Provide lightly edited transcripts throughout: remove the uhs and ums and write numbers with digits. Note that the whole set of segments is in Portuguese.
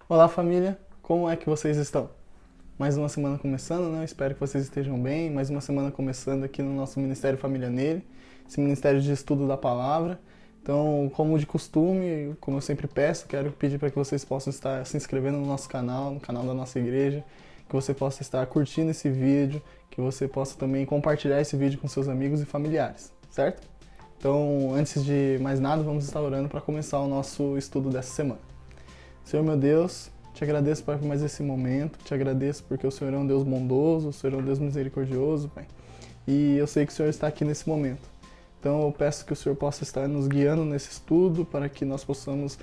Olá família, como é que vocês estão? Mais uma semana começando, né? Espero que vocês estejam bem. Mais uma semana começando aqui no nosso Ministério Família Nele, esse Ministério de Estudo da Palavra. Então, como de costume, como eu sempre peço, quero pedir para que vocês possam estar se inscrevendo no nosso canal, no canal da nossa igreja, que você possa estar curtindo esse vídeo, que você possa também compartilhar esse vídeo com seus amigos e familiares, certo? Então, antes de mais nada, vamos estar orando para começar o nosso estudo dessa semana. Senhor meu Deus, te agradeço por mais esse momento, te agradeço porque o Senhor é um Deus bondoso, o Senhor é um Deus misericordioso, Pai. E eu sei que o Senhor está aqui nesse momento. Então eu peço que o Senhor possa estar nos guiando nesse estudo para que nós possamos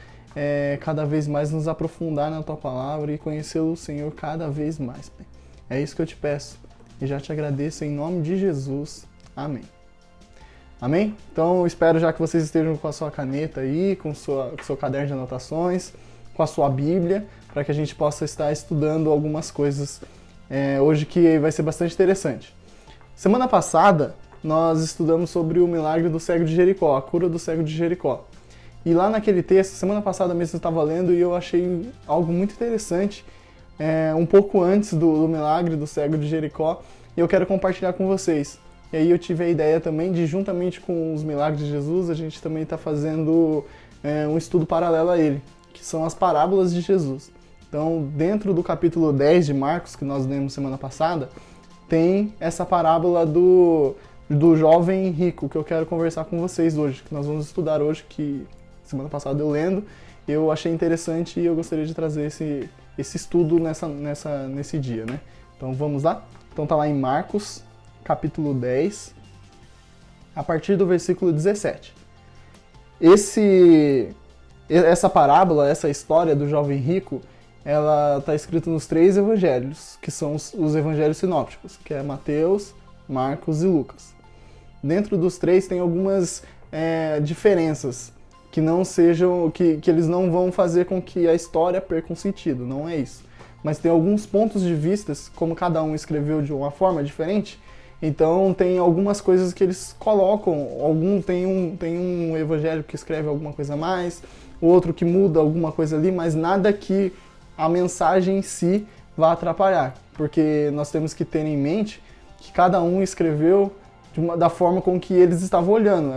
cada vez mais nos aprofundar na Tua Palavra e conhecer o Senhor cada vez mais, Pai. É isso que eu te peço e já te agradeço em nome de Jesus. Amém. Amém? Então eu espero já que vocês estejam com a sua caneta aí, com o seu caderno de anotações, com a sua Bíblia, para que a gente possa estar estudando algumas coisas hoje que vai ser bastante interessante. Semana passada, nós estudamos sobre o milagre do cego de Jericó, a cura do cego de Jericó. E lá naquele texto, semana passada mesmo eu estava lendo e eu achei algo muito interessante, um pouco antes do milagre do cego de Jericó, e eu quero compartilhar com vocês. E aí eu tive a ideia também de, juntamente com os milagres de Jesus, a gente também está fazendo um estudo paralelo a ele, que são as parábolas de Jesus. Então, dentro do capítulo 10 de Marcos, que nós lemos semana passada, tem essa parábola do jovem rico, que eu quero conversar com vocês hoje, que nós vamos estudar hoje, que semana passada eu lendo, eu achei interessante e eu gostaria de trazer esse estudo nesse dia, né? Então, vamos lá? Então, tá lá em Marcos, capítulo 10, a partir do versículo 17. Essa parábola, essa história do jovem rico, ela está escrita nos 3 evangelhos, que são os evangelhos sinópticos, que é Mateus, Marcos e Lucas. Dentro dos 3 tem algumas diferenças que não sejam, que eles não vão fazer com que a história perca um sentido, não é isso. Mas tem alguns pontos de vista, como cada um escreveu de uma forma diferente, então tem algumas coisas que eles colocam, tem um evangelho que escreve alguma coisa a mais, o outro que muda alguma coisa ali, mas nada que a mensagem em si vá atrapalhar, porque nós temos que ter em mente que cada um escreveu da forma com que eles estavam olhando,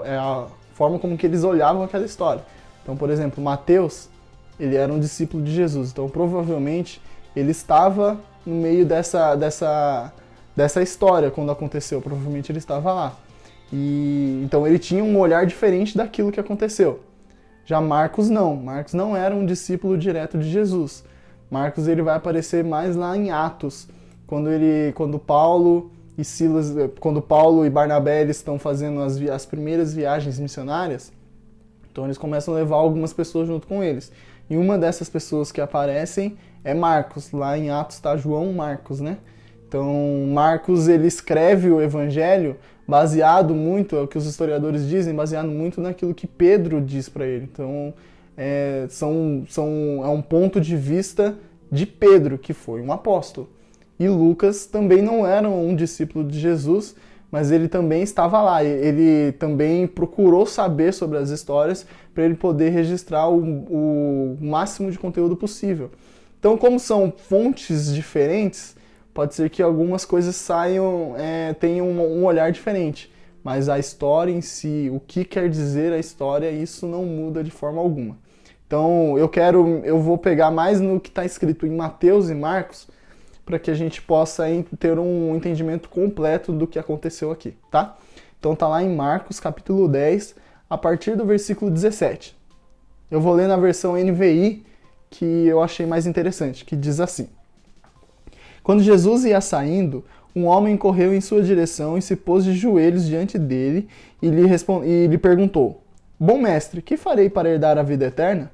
é a forma como que eles olhavam aquela história. Então, por exemplo, Mateus, ele era um discípulo de Jesus, então provavelmente ele estava no meio dessa história quando aconteceu, provavelmente ele estava lá. E então ele tinha um olhar diferente daquilo que aconteceu. Já Marcos não era um discípulo direto de Jesus. Marcos ele vai aparecer mais lá em Atos, quando Paulo e Barnabé eles estão fazendo as primeiras viagens missionárias. Então eles começam a levar algumas pessoas junto com eles. E uma dessas pessoas que aparecem é Marcos. Lá em Atos está João Marcos, né? Então, Marcos ele escreve o evangelho baseado muito, é o que os historiadores dizem, baseado muito naquilo que Pedro diz para ele. Então, é um ponto de vista de Pedro, que foi um apóstolo. E Lucas também não era um discípulo de Jesus, mas ele também estava lá. Ele também procurou saber sobre as histórias para ele poder registrar o máximo de conteúdo possível. Então, como são fontes diferentes, pode ser que algumas coisas tenham um olhar diferente, mas a história em si, o que quer dizer a história, isso não muda de forma alguma. Então eu vou pegar mais no que está escrito em Mateus e Marcos, para que a gente possa ter um entendimento completo do que aconteceu aqui, tá? Então tá lá em Marcos, capítulo 10, a partir do versículo 17. Eu vou ler na versão NVI, que eu achei mais interessante, que diz assim: Quando Jesus ia saindo, um homem correu em sua direção e se pôs de joelhos diante dele e lhe perguntou: Bom mestre, que farei para herdar a vida eterna?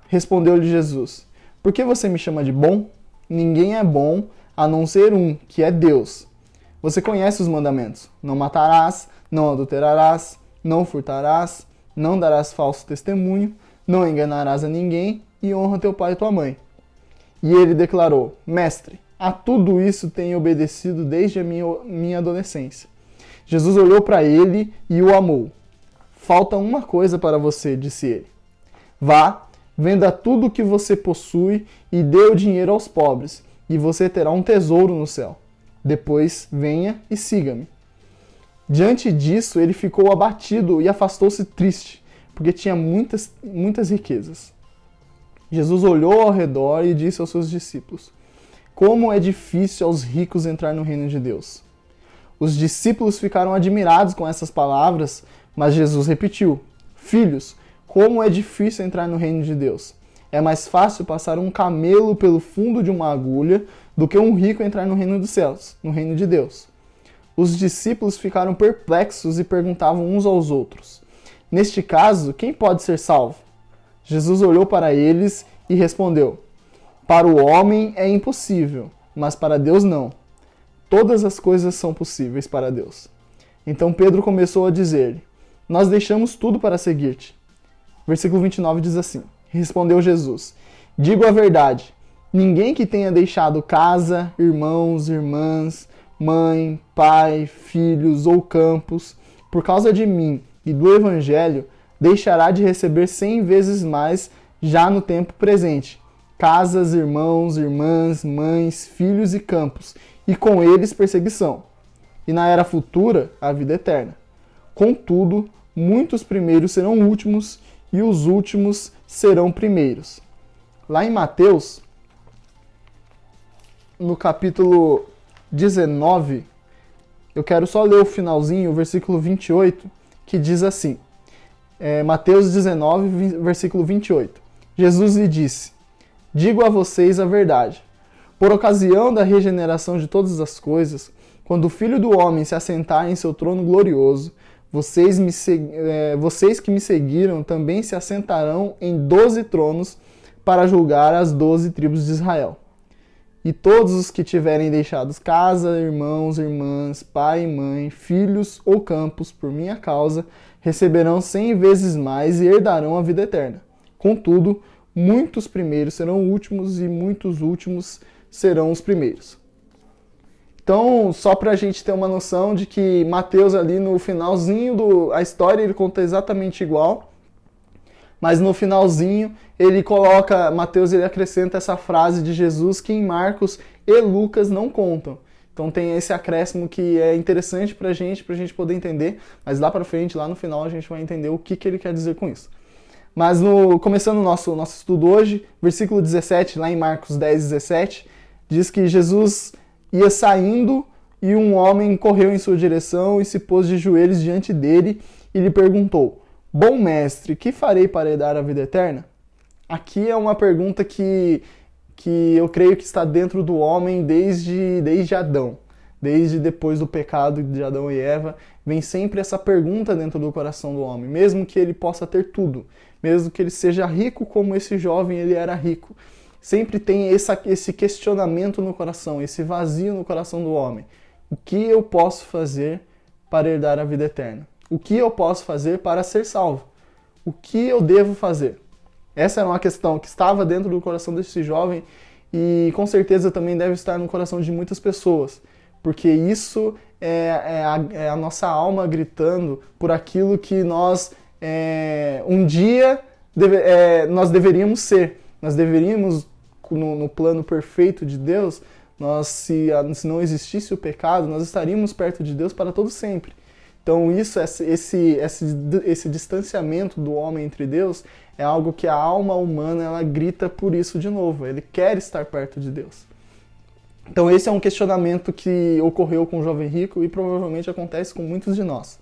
Respondeu-lhe Jesus: Por que você me chama de bom? Ninguém é bom a não ser um, que é Deus. Você conhece os mandamentos: não matarás, não adulterarás, não furtarás, não darás falso testemunho, não enganarás a ninguém e honra teu pai e tua mãe. E ele declarou: Mestre, a tudo isso tenho obedecido desde a minha adolescência. Jesus olhou para ele e o amou. Falta uma coisa para você, disse ele. Vá, Venda tudo o que você possui e dê o dinheiro aos pobres, e você terá um tesouro no céu. Depois venha e siga-me. Diante disso, ele ficou abatido e afastou-se triste, porque tinha muitas riquezas. Jesus olhou ao redor e disse aos seus discípulos: como é difícil aos ricos entrar no reino de Deus. Os discípulos ficaram admirados com essas palavras, mas Jesus repetiu: filhos, como é difícil entrar no reino de Deus. É mais fácil passar um camelo pelo fundo de uma agulha do que um rico entrar no reino dos céus, no reino de Deus. Os discípulos ficaram perplexos e perguntavam uns aos outros: neste caso, quem pode ser salvo? Jesus olhou para eles e respondeu: para o homem é impossível, mas para Deus não. Todas as coisas são possíveis para Deus. Então Pedro começou a dizer-lhe: nós deixamos tudo para seguir-te. Versículo 29 diz assim: respondeu Jesus: digo a verdade, ninguém que tenha deixado casa, irmãos, irmãs, mãe, pai, filhos ou campos, por causa de mim e do Evangelho, deixará de receber 100 vezes mais já no tempo presente, casas, irmãos, irmãs, mães, filhos e campos, e com eles perseguição. E na era futura, a vida eterna. Contudo, muitos primeiros serão últimos, e os últimos serão primeiros. Lá em Mateus, no capítulo 19, eu quero só ler o finalzinho, o versículo 28, que diz assim, Mateus 19, versículo 28. Jesus lhe disse: digo a vocês a verdade. Por ocasião da regeneração de todas as coisas, quando o Filho do Homem se assentar em seu trono glorioso, vocês que me seguiram também se assentarão em 12 tronos para julgar as 12 tribos de Israel. E todos os que tiverem deixado casa, irmãos, irmãs, pai e mãe, filhos ou campos por minha causa, receberão 100 vezes mais e herdarão a vida eterna. Contudo, muitos primeiros serão últimos e muitos últimos serão os primeiros. Então, só para a gente ter uma noção de que Mateus ali no finalzinho da história ele conta exatamente igual, mas no finalzinho ele coloca, Mateus ele acrescenta essa frase de Jesus que em Marcos e Lucas não contam. Então tem esse acréscimo que é interessante para a gente poder entender, mas lá para frente, lá no final, a gente vai entender o que ele quer dizer com isso. Mas começando o nosso estudo hoje, versículo 17, lá em Marcos 10, 17, diz que Jesus ia saindo e um homem correu em sua direção e se pôs de joelhos diante dele e lhe perguntou: bom mestre, que farei para herdar a vida eterna? Aqui é uma pergunta que eu creio que está dentro do homem desde Adão. Desde depois do pecado de Adão e Eva, vem sempre essa pergunta dentro do coração do homem. Mesmo que ele possa ter tudo, mesmo que ele seja rico como esse jovem ele era rico, sempre tem esse questionamento no coração, esse vazio no coração do homem. O que eu posso fazer para herdar a vida eterna? O que eu posso fazer para ser salvo? O que eu devo fazer? Essa era uma questão que estava dentro do coração desse jovem e com certeza também deve estar no coração de muitas pessoas, porque isso é a nossa alma gritando por aquilo que nós um dia nós deveríamos ser. Nós deveríamos, no plano perfeito de Deus, se não existisse o pecado, nós estaríamos perto de Deus para todo sempre. Então esse distanciamento do homem entre Deus é algo que a alma humana ela grita por isso de novo. Ele quer estar perto de Deus. Então esse é um questionamento que ocorreu com o jovem rico e provavelmente acontece com muitos de nós.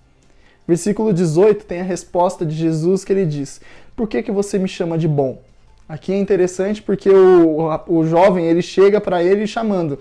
Versículo 18 tem a resposta de Jesus que ele diz: por que você me chama de bom? Aqui é interessante porque o jovem ele chega para ele chamando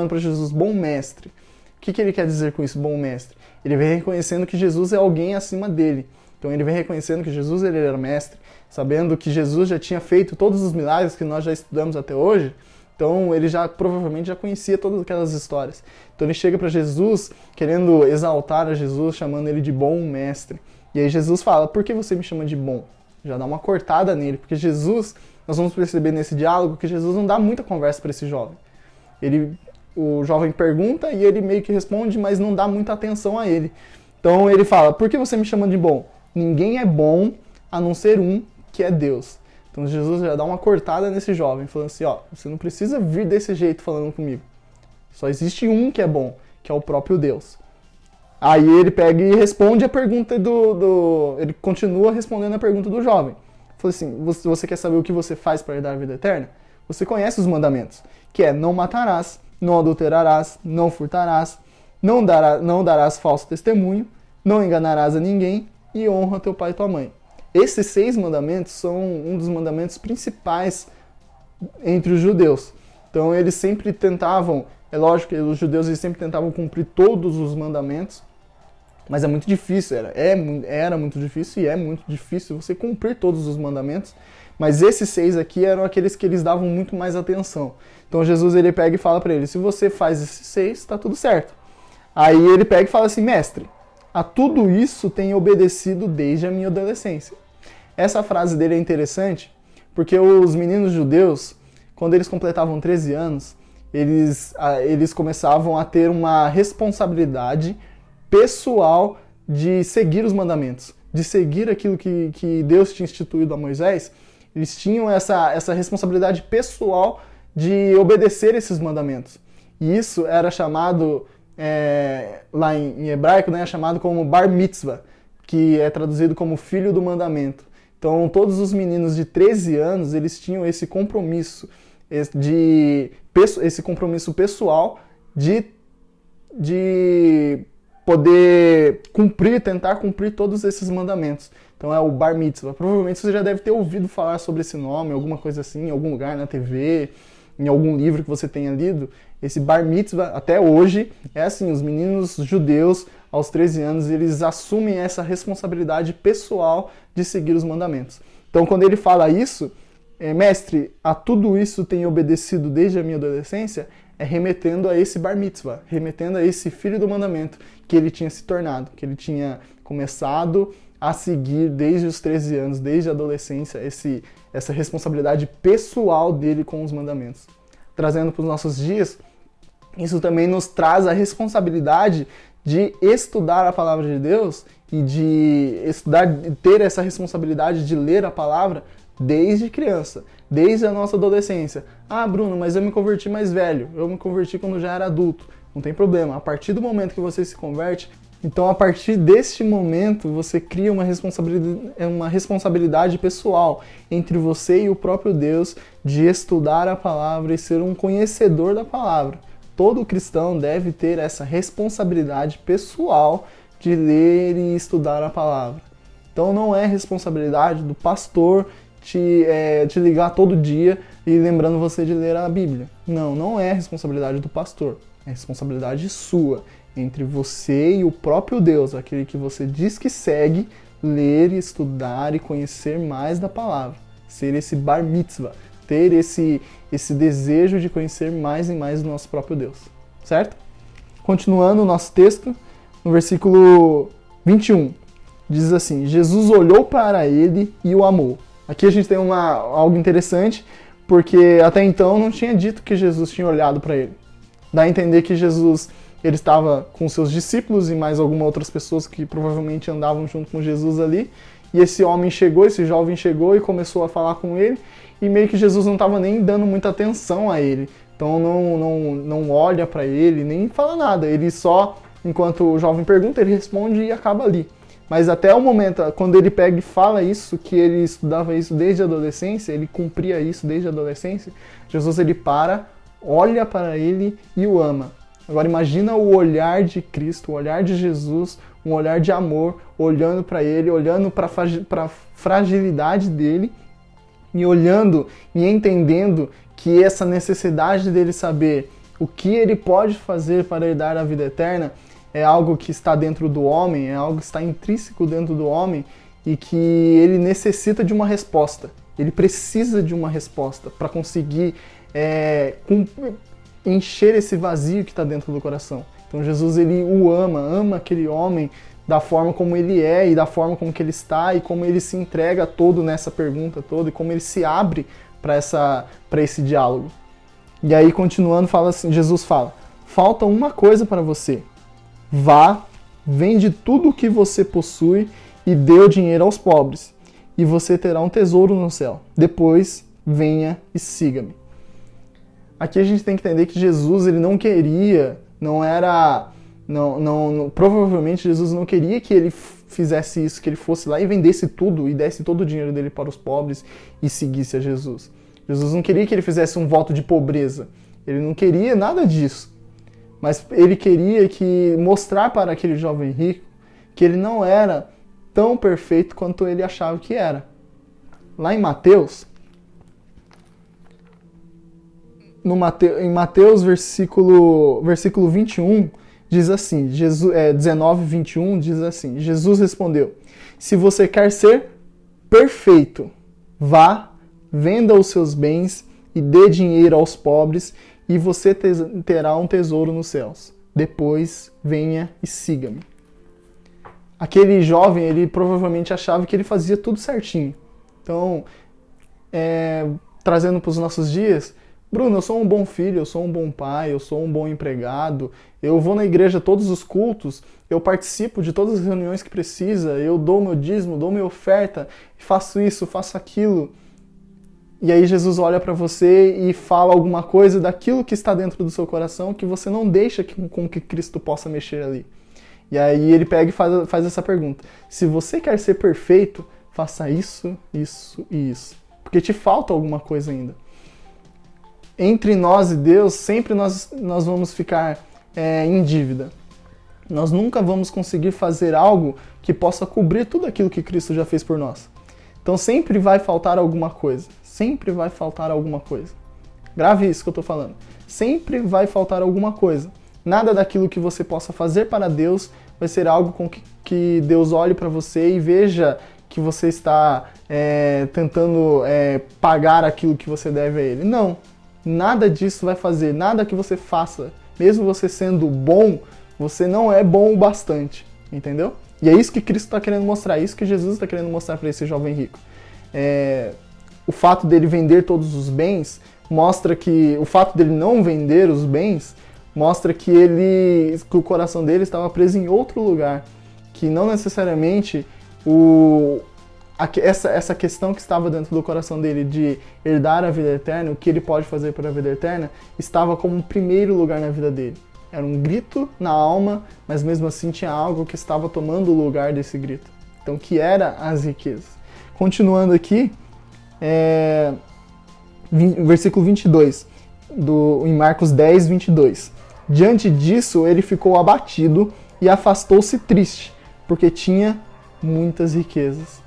para Jesus, bom mestre. O que ele quer dizer com isso, bom mestre? Ele vem reconhecendo que Jesus é alguém acima dele. Então ele vem reconhecendo que Jesus ele era mestre, sabendo que Jesus já tinha feito todos os milagres que nós já estudamos até hoje. Então ele provavelmente já conhecia todas aquelas histórias. Então ele chega para Jesus querendo exaltar a Jesus, chamando ele de bom mestre. E aí Jesus fala: por que você me chama de bom? Já dá uma cortada nele, porque Jesus, nós vamos perceber nesse diálogo que Jesus não dá muita conversa para esse jovem. O jovem pergunta e ele meio que responde, mas não dá muita atenção a ele. Então ele fala: por que você me chama de bom? Ninguém é bom a não ser um, que é Deus. Então Jesus já dá uma cortada nesse jovem, falando assim, ó, você não precisa vir desse jeito falando comigo. Só existe um que é bom, que é o próprio Deus. Aí ele pega e responde a pergunta ele continua respondendo a pergunta do jovem. Falou assim, você quer saber o que você faz para herdar a vida eterna? Você conhece os mandamentos, que é não matarás, não adulterarás, não furtarás, não darás falso testemunho, não enganarás a ninguém e honra teu pai e tua mãe. Esses 6 mandamentos são um dos mandamentos principais entre os judeus. Então eles sempre tentavam, é lógico que os judeus eles sempre tentavam cumprir todos os mandamentos, mas é muito difícil, era muito difícil e é muito difícil você cumprir todos os mandamentos, mas esses 6 aqui eram aqueles que eles davam muito mais atenção. Então Jesus ele pega e fala para ele, se você faz esses 6, tá tudo certo. Aí ele pega e fala assim, mestre, a tudo isso tenho obedecido desde a minha adolescência. Essa frase dele é interessante, porque os meninos judeus, quando eles completavam 13 anos, eles começavam a ter uma responsabilidade pessoal de seguir os mandamentos, de seguir aquilo que Deus tinha instituído a Moisés. Eles tinham essa responsabilidade pessoal de obedecer esses mandamentos. E isso era chamado, lá em hebraico, né, é chamado como bar mitzvah, que é traduzido como filho do mandamento. Então, todos os meninos de 13 anos, eles tinham esse compromisso, esse compromisso pessoal de poder tentar cumprir todos esses mandamentos. Então é o bar mitzvah. Provavelmente você já deve ter ouvido falar sobre esse nome, alguma coisa assim, em algum lugar, na TV, em algum livro que você tenha lido. Esse bar mitzvah, até hoje, é assim, os meninos judeus, aos 13 anos, eles assumem essa responsabilidade pessoal de seguir os mandamentos. Então quando ele fala isso, mestre, a tudo isso tenho obedecido desde a minha adolescência, é remetendo a esse bar mitzvah, remetendo a esse filho do mandamento que ele tinha se tornado, que ele tinha começado a seguir desde os 13 anos, desde a adolescência, essa responsabilidade pessoal dele com os mandamentos. Trazendo para os nossos dias, isso também nos traz a responsabilidade de estudar a palavra de Deus e de ter essa responsabilidade de ler a palavra desde criança, desde a nossa adolescência. Ah, Bruno, mas eu me converti mais velho, eu me converti quando já era adulto. Não tem problema, a partir do momento que você se converte, então a partir deste momento você cria uma responsabilidade pessoal entre você e o próprio Deus de estudar a palavra e ser um conhecedor da palavra. Todo cristão deve ter essa responsabilidade pessoal de ler e estudar a palavra. Então não é responsabilidade do pastor te ligar todo dia e lembrando você de ler a Bíblia. Não é responsabilidade do pastor. É responsabilidade sua, entre você e o próprio Deus, aquele que você diz que segue, ler, estudar e conhecer mais da palavra. Ser esse bar mitzvah, ter esse desejo de conhecer mais e mais do nosso próprio Deus. Certo? Continuando o nosso texto, no versículo 21, diz assim, Jesus olhou para ele e o amou. Aqui a gente tem algo interessante, porque até então não tinha dito que Jesus tinha olhado para ele. Dá a entender que Jesus ele estava com seus discípulos e mais algumas outras pessoas que provavelmente andavam junto com Jesus ali. E esse jovem chegou e começou a falar com ele. E meio que Jesus não estava nem dando muita atenção a ele. Então não olha para ele, nem fala nada. Ele só, enquanto o jovem pergunta, ele responde e acaba ali. Mas até o momento, quando ele pega e fala isso, que ele estudava isso desde a adolescência, ele cumpria isso desde a adolescência, Jesus ele olha para ele e o ama. Agora imagina o olhar de Cristo, o olhar de Jesus, um olhar de amor, olhando para ele, olhando para a fragilidade dele e olhando e entendendo que essa necessidade dele saber o que ele pode fazer para herdar a vida eterna é algo que está dentro do homem, é algo que está intrínseco dentro do homem e que ele necessita de uma resposta. Ele precisa de uma resposta para conseguir encher esse vazio que está dentro do coração. Então Jesus ele o ama aquele homem da forma como ele é e da forma como que ele está e como ele se entrega todo nessa pergunta toda e como ele se abre para esse diálogo. E aí continuando, Jesus fala, falta uma coisa para você. Vá, vende tudo o que você possui e dê o dinheiro aos pobres. e você terá um tesouro no céu. Depois, venha e siga-me. Aqui a gente tem que entender que Jesus, ele não queria, provavelmente Jesus não queria que ele fizesse isso, que ele fosse lá e vendesse tudo e desse todo o dinheiro dele para os pobres e seguisse a Jesus. Jesus não queria que ele fizesse um voto de pobreza. Ele não queria nada disso. Mas ele queria mostrar para aquele jovem rico que ele não era tão perfeito quanto ele achava que era. Lá em Mateus, em Mateus versículo 21, diz assim, 19, 21, diz assim, Jesus respondeu, se você quer ser perfeito, vá, venda os seus bens e dê dinheiro aos pobres e você terá um tesouro nos céus. Depois, venha e siga-me. Aquele jovem, ele provavelmente achava que ele fazia tudo certinho. Então, trazendo para os nossos dias, Bruno, eu sou um bom filho, eu sou um bom pai, eu sou um bom empregado, eu vou na igreja todos os cultos, eu participo de todas as reuniões que precisa, eu dou meu dízimo, dou minha oferta, faço isso, faço aquilo. E aí Jesus olha para você e fala alguma coisa daquilo que está dentro do seu coração que você não deixa com que Cristo possa mexer ali. E aí ele pega e faz essa pergunta. Se você quer ser perfeito, faça isso, isso e isso. Porque te falta alguma coisa ainda. Entre nós e Deus, sempre nós vamos ficar em dívida. Nós nunca vamos conseguir fazer algo que possa cobrir tudo aquilo que Cristo já fez por nós. Então sempre vai faltar alguma coisa. Sempre vai faltar alguma coisa. Grave isso que eu estou falando. Sempre vai faltar alguma coisa. Nada daquilo que você possa fazer para Deus vai ser algo com que Deus olhe para você e veja que você está tentando pagar aquilo que você deve a Ele. Não. Nada disso vai fazer. Nada que você faça, mesmo você sendo bom, você não é bom o bastante. Entendeu? E é isso que Cristo está querendo mostrar. É isso que Jesus está querendo mostrar para esse jovem rico. O fato dele vender todos os bens mostra que... O fato dele não vender os bens mostra que o coração dele estava preso em outro lugar. Que não necessariamente essa questão que estava dentro do coração dele de herdar a vida eterna, o que ele pode fazer para a vida eterna, estava como um primeiro lugar na vida dele. Era um grito na alma, mas mesmo assim tinha algo que estava tomando o lugar desse grito. Então, que era as riquezas. Continuando aqui, versículo 22, em Marcos 10, 22. Diante disso, ele ficou abatido e afastou-se triste, porque tinha muitas riquezas.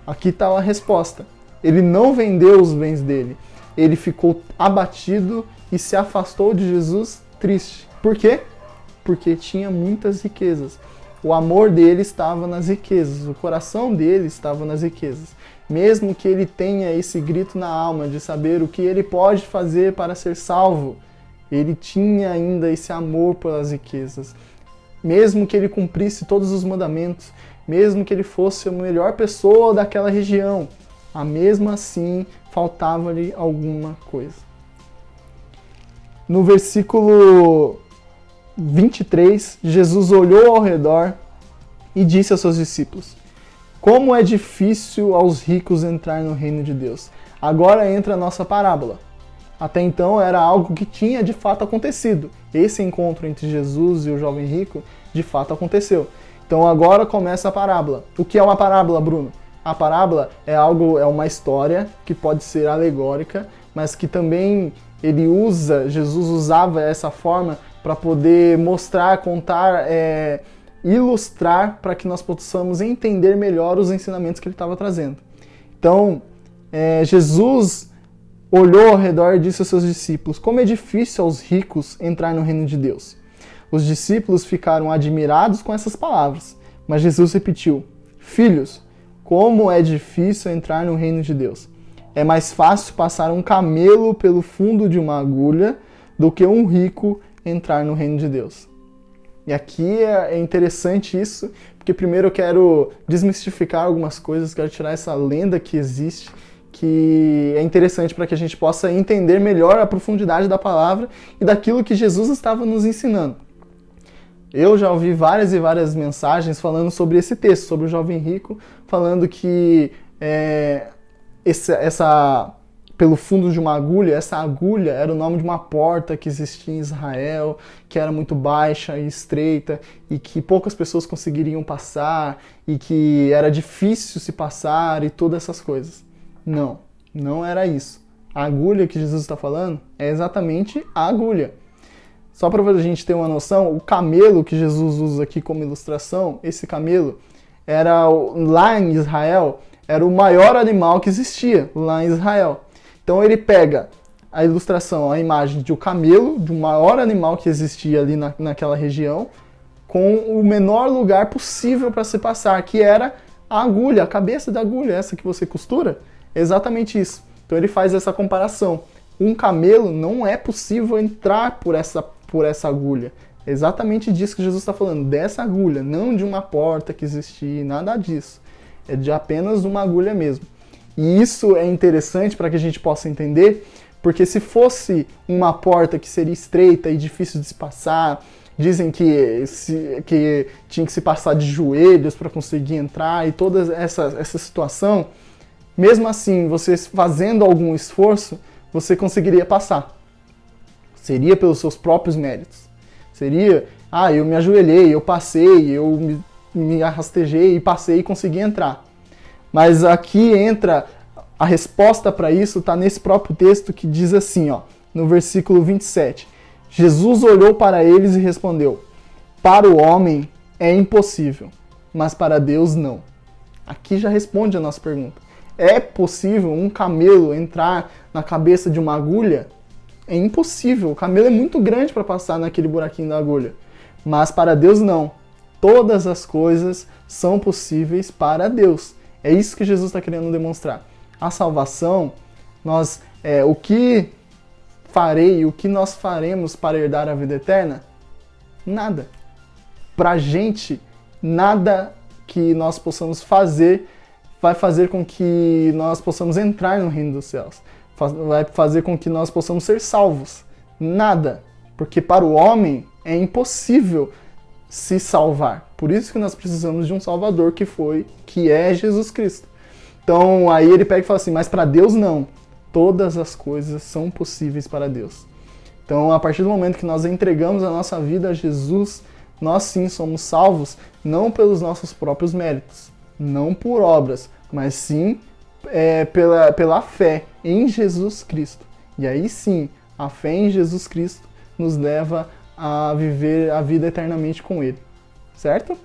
Aqui está a resposta. Ele não vendeu os bens dele. Ele ficou abatido e se afastou de Jesus triste. Por quê? Porque tinha muitas riquezas. O amor dele estava nas riquezas. O coração dele estava nas riquezas. Mesmo que ele tenha esse grito na alma de saber o que ele pode fazer para ser salvo, ele tinha ainda esse amor pelas riquezas. Mesmo que ele cumprisse todos os mandamentos, mesmo que ele fosse a melhor pessoa daquela região, mesmo assim faltava-lhe alguma coisa. No versículo 23, Jesus olhou ao redor e disse aos seus discípulos: como é difícil aos ricos entrar no reino de Deus. Agora entra a nossa parábola. Até então era algo que tinha de fato acontecido. Esse encontro entre Jesus e o jovem rico de fato aconteceu. Então agora começa a parábola. O que é uma parábola, Bruno? A parábola é uma história que pode ser alegórica, mas que também Jesus usava essa forma para poder mostrar, contar, ilustrar, para que nós possamos entender melhor os ensinamentos que ele estava trazendo. Então, Jesus olhou ao redor e disse aos seus discípulos: como é difícil aos ricos entrar no reino de Deus. Os discípulos ficaram admirados com essas palavras, mas Jesus repetiu: filhos, como é difícil entrar no reino de Deus. É mais fácil passar um camelo pelo fundo de uma agulha do que um rico entrar no reino de Deus. E aqui é interessante isso, porque primeiro eu quero desmistificar algumas coisas, quero tirar essa lenda que existe, que é interessante para que a gente possa entender melhor a profundidade da palavra e daquilo que Jesus estava nos ensinando. Eu já ouvi várias e várias mensagens falando sobre esse texto, sobre o jovem rico, falando que pelo fundo de uma agulha, essa agulha era o nome de uma porta que existia em Israel, que era muito baixa e estreita, e que poucas pessoas conseguiriam passar, e que era difícil se passar, e todas essas coisas. Não, não era isso. A agulha que Jesus está falando é exatamente a agulha. Só para a gente ter uma noção, o camelo que Jesus usa aqui como ilustração, esse camelo, lá em Israel, era o maior animal que existia lá em Israel. Então ele pega a ilustração, a imagem de um camelo, de um maior animal que existia ali naquela região, com o menor lugar possível para se passar, que era a agulha, a cabeça da agulha, essa que você costura. Exatamente isso. Então ele faz essa comparação. Um camelo não é possível entrar por essa agulha. É exatamente disso que Jesus está falando, dessa agulha, não de uma porta que existia, nada disso. É de apenas uma agulha mesmo. E isso é interessante para que a gente possa entender, porque se fosse uma porta que seria estreita e difícil de se passar, dizem que tinha que se passar de joelhos para conseguir entrar e toda essa situação, mesmo assim, você fazendo algum esforço, você conseguiria passar. Seria pelos seus próprios méritos. Seria, eu me ajoelhei, eu passei, eu me arrastejei e passei e consegui entrar. Mas aqui entra a resposta para isso, está nesse próprio texto que diz assim, no versículo 27. Jesus olhou para eles e respondeu: para o homem é impossível, mas para Deus não. Aqui já responde a nossa pergunta. É possível um camelo entrar na cabeça de uma agulha? É impossível. O camelo é muito grande para passar naquele buraquinho da agulha. Mas para Deus não. Todas as coisas são possíveis para Deus. É isso que Jesus está querendo demonstrar. A salvação, o que o que nós faremos para herdar a vida eterna? Nada. Para a gente, nada que nós possamos fazer vai fazer com que nós possamos entrar no reino dos céus. Vai fazer com que nós possamos ser salvos. Nada. Porque para o homem é impossível se salvar. Por isso que nós precisamos de um Salvador que é Jesus Cristo. Então aí ele pega e fala assim, mas para Deus não. Todas as coisas são possíveis para Deus. Então a partir do momento que nós entregamos a nossa vida a Jesus, nós sim somos salvos, não pelos nossos próprios méritos, não por obras, mas sim pela fé em Jesus Cristo. E aí sim, a fé em Jesus Cristo nos leva a viver a vida eternamente com Ele. Certo?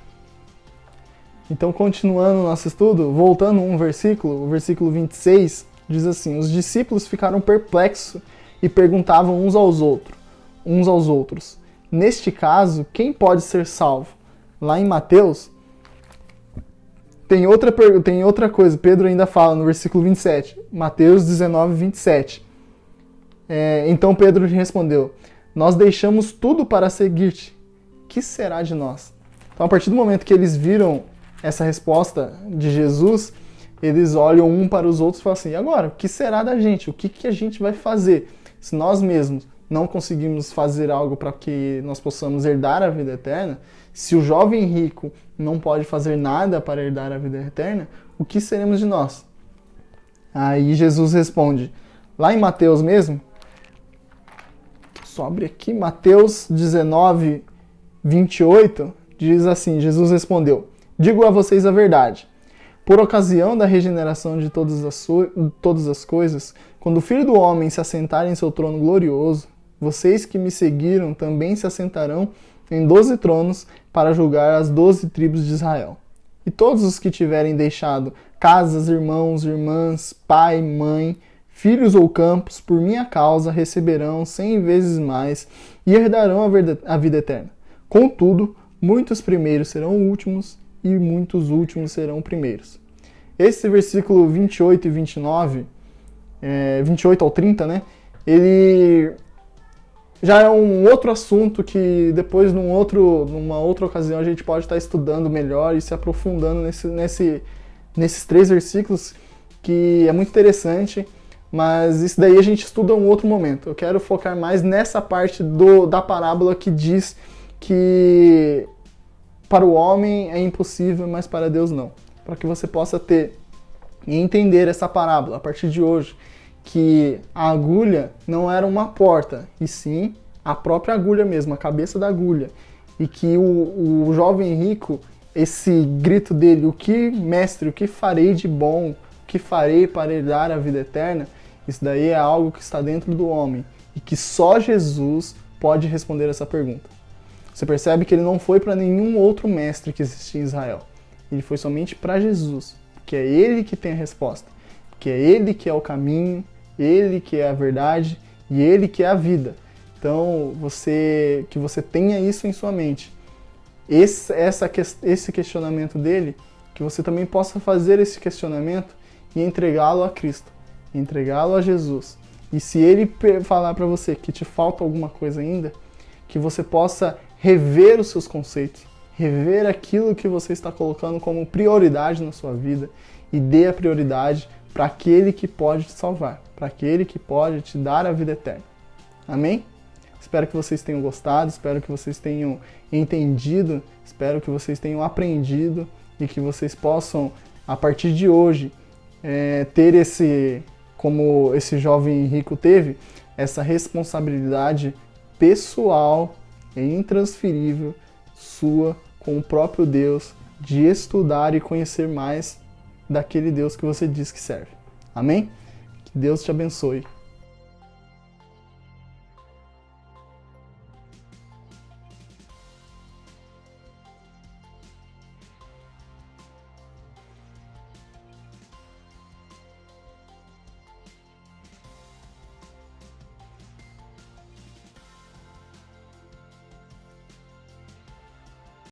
Então, continuando o nosso estudo, voltando um versículo, o versículo 26, diz assim: os discípulos ficaram perplexos e perguntavam uns aos outros, neste caso, quem pode ser salvo? Lá em Mateus, tem outra coisa, Pedro ainda fala no versículo 27, Mateus 19, 27. Então Pedro lhe respondeu: nós deixamos tudo para seguir-te, que será de nós? Então, a partir do momento que eles viram essa resposta de Jesus, eles olham um para os outros e falam assim: e agora, o que será da gente? O que a gente vai fazer? Se nós mesmos não conseguimos fazer algo para que nós possamos herdar a vida eterna, se o jovem rico não pode fazer nada para herdar a vida eterna, o que seremos de nós? Aí Jesus responde, lá em Mateus mesmo, só abre aqui, Mateus 19, 28, diz assim, Jesus respondeu: digo a vocês a verdade. Por ocasião da regeneração de todas as coisas, quando o Filho do Homem se assentar em seu trono glorioso, vocês que me seguiram também se assentarão em 12 tronos para julgar as 12 tribos de Israel. E todos os que tiverem deixado casas, irmãos, irmãs, pai, mãe, filhos ou campos, por minha causa, receberão 100 vezes mais e herdarão a vida eterna. Contudo, muitos primeiros serão últimos e muitos últimos serão primeiros. Esse versículo 28 e 29, 28 ao 30, né? Ele já é um outro assunto que depois, numa outra ocasião, a gente pode estar estudando melhor e se aprofundando nesses 3 versículos, que é muito interessante, mas isso daí a gente estuda em um outro momento. Eu quero focar mais nessa parte da parábola que diz que para o homem é impossível, mas para Deus não. Para que você possa ter e entender essa parábola a partir de hoje, que a agulha não era uma porta, e sim a própria agulha mesmo, a cabeça da agulha, e que o jovem rico, esse grito dele, mestre, o que farei de bom, o que farei para herdar a vida eterna, isso daí é algo que está dentro do homem, e que só Jesus pode responder essa pergunta. Você percebe que ele não foi para nenhum outro mestre que existia em Israel, ele foi somente para Jesus, que é ele que tem a resposta, que é ele que é o caminho, ele que é a verdade e ele que é a vida. Então, que você tenha isso em sua mente. Esse questionamento dele, que você também possa fazer esse questionamento e entregá-lo a Cristo, entregá-lo a Jesus. E se ele falar para você que te falta alguma coisa ainda, que você possa rever os seus conceitos, rever aquilo que você está colocando como prioridade na sua vida e dê a prioridade para aquele que pode te salvar, para aquele que pode te dar a vida eterna. Amém? Espero que vocês tenham gostado, espero que vocês tenham entendido, espero que vocês tenham aprendido e que vocês possam, a partir de hoje, ter como esse jovem rico teve, essa responsabilidade pessoal e intransferível sua com o próprio Deus, de estudar e conhecer mais daquele Deus que você diz que serve. Amém? Que Deus te abençoe.